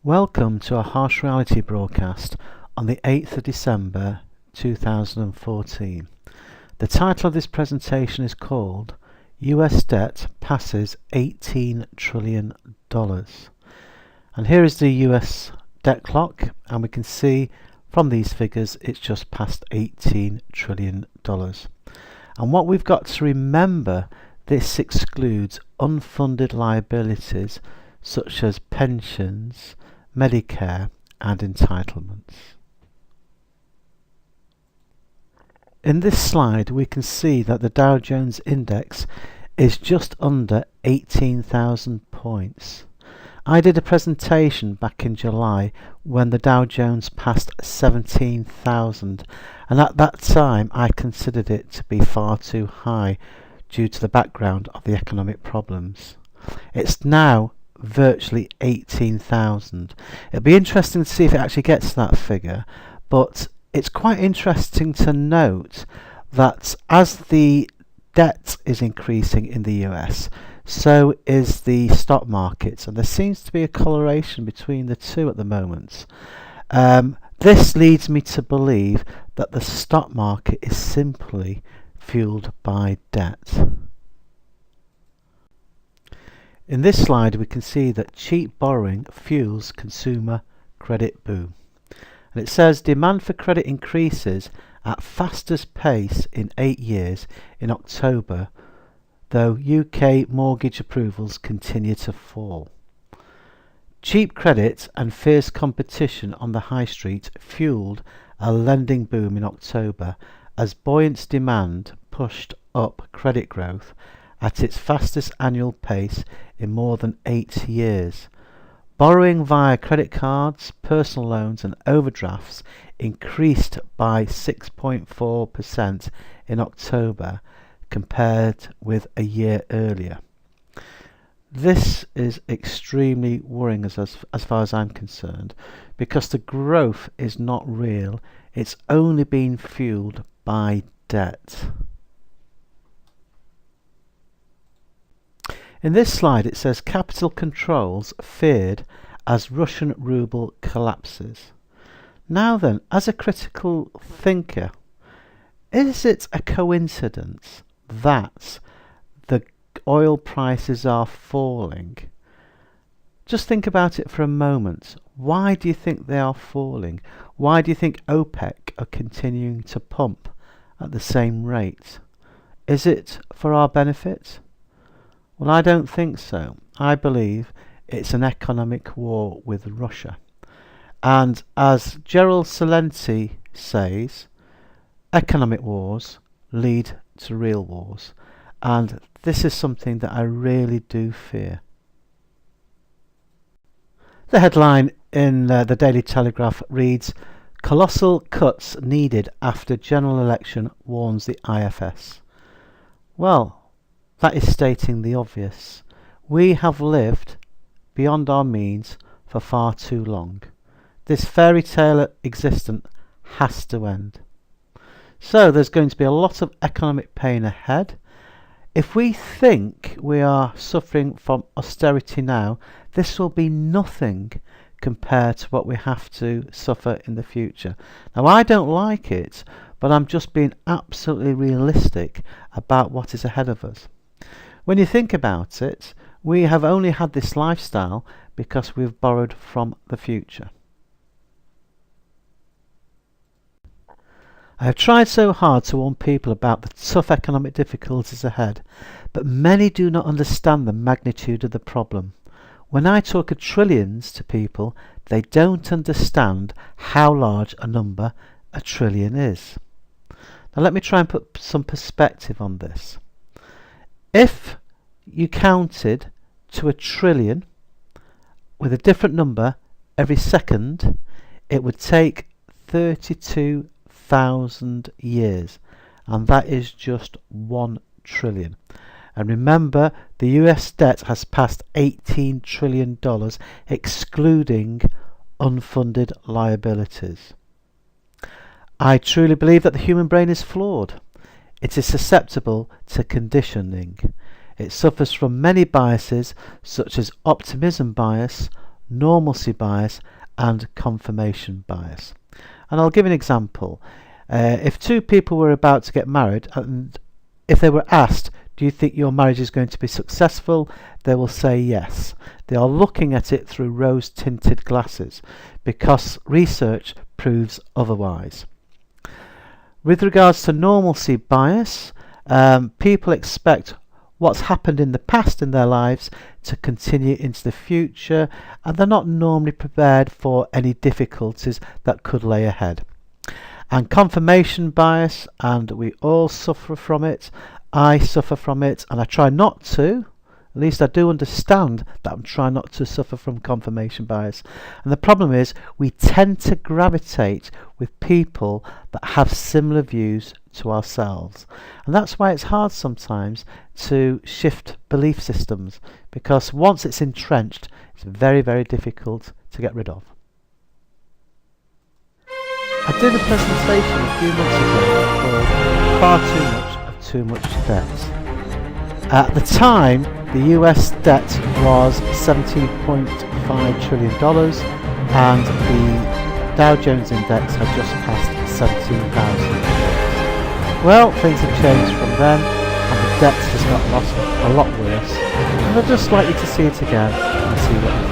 Welcome to our Harsh Reality broadcast on the 8th of December 2014. The title of this presentation is called US Debt Passes $18 Trillion. And here is the US debt clock, and we can see from these figures it's just past $18 trillion. And what we've got to remember, this excludes unfunded liabilities such as pensions, Medicare and entitlements. In this slide we can see that the Dow Jones index is just under 18,000 points. I did a presentation back in July when the Dow Jones passed 17,000, and at that time I considered it to be far too high due to the background of the economic problems. It's now virtually 18,000. It'll be interesting to see if it actually gets to that figure, but it's quite interesting to note that as the debt is increasing in the US, so is the stock market, and there seems to be a correlation between the two at the moment. This leads me to believe that the stock market is simply fueled by debt. In this slide we can see that cheap borrowing fuels consumer credit boom. And it says demand for credit increases at fastest pace in 8 years in October, though UK mortgage approvals continue to fall. Cheap credit and fierce competition on the high street fueled a lending boom in October as buoyant demand pushed up credit growth at its fastest annual pace in more than 8 years. Borrowing via credit cards, personal loans and overdrafts increased by 6.4% in October compared with a year earlier. This is extremely worrying as far as I'm concerned, because the growth is not real, it's only being fueled by debt. In this slide it says capital controls feared as Russian ruble collapses. Now then, as a critical thinker, is it a coincidence that the oil prices are falling? Just think about it for a moment. Why do you think they are falling? Why do you think OPEC are continuing to pump at the same rate? Is it for our benefit? Well, I don't think so. I believe it's an economic war with Russia. And as Gerald Celente says, economic wars lead to real wars. And this is something that I really do fear. The headline in the Daily Telegraph reads, "Colossal cuts needed after general election warns the IFS." Well, that is stating the obvious. We have lived beyond our means for far too long. This fairy tale existence has to end. So there's going to be a lot of economic pain ahead. If we think we are suffering from austerity now, this will be nothing compared to what we have to suffer in the future. Now, I don't like it, but I'm just being absolutely realistic about what is ahead of us. When you think about it, we have only had this lifestyle because we've borrowed from the future. I have tried so hard to warn people about the tough economic difficulties ahead, but many do not understand the magnitude of the problem. When I talk of trillions to people, they don't understand how large a number a trillion is. Now let me try and put some perspective on this. If you counted to 1 trillion with a different number every second, it would take 32,000 years, and that is just 1 trillion. And remember, the US debt has passed $18 trillion, excluding unfunded liabilities. I truly believe that the human brain is flawed. It is susceptible to conditioning. It suffers from many biases such as optimism bias, normalcy bias and confirmation bias. And I'll give an example. If two people were about to get married, and if they were asked, do you think your marriage is going to be successful? They will say yes. They are looking at it through rose-tinted glasses because research proves otherwise. With regards to normalcy bias, people expect what's happened in the past in their lives to continue into the future, and they're not normally prepared for any difficulties that could lay ahead. And confirmation bias, and we all suffer from it. I suffer from it, and I try not to. At least I do understand that I'm trying not to suffer from confirmation bias. And the problem is we tend to gravitate with people that have similar views to ourselves. And that's why it's hard sometimes to shift belief systems, because once it's entrenched, it's very, very difficult to get rid of. I did a presentation a few months ago called Far Too Much Debt. At the time, the US debt was $17.5 trillion and the Dow Jones Index had just passed 17,000. Well, things have changed from then and the debt has got a lot worse. And I'd just like you to see it again and see what you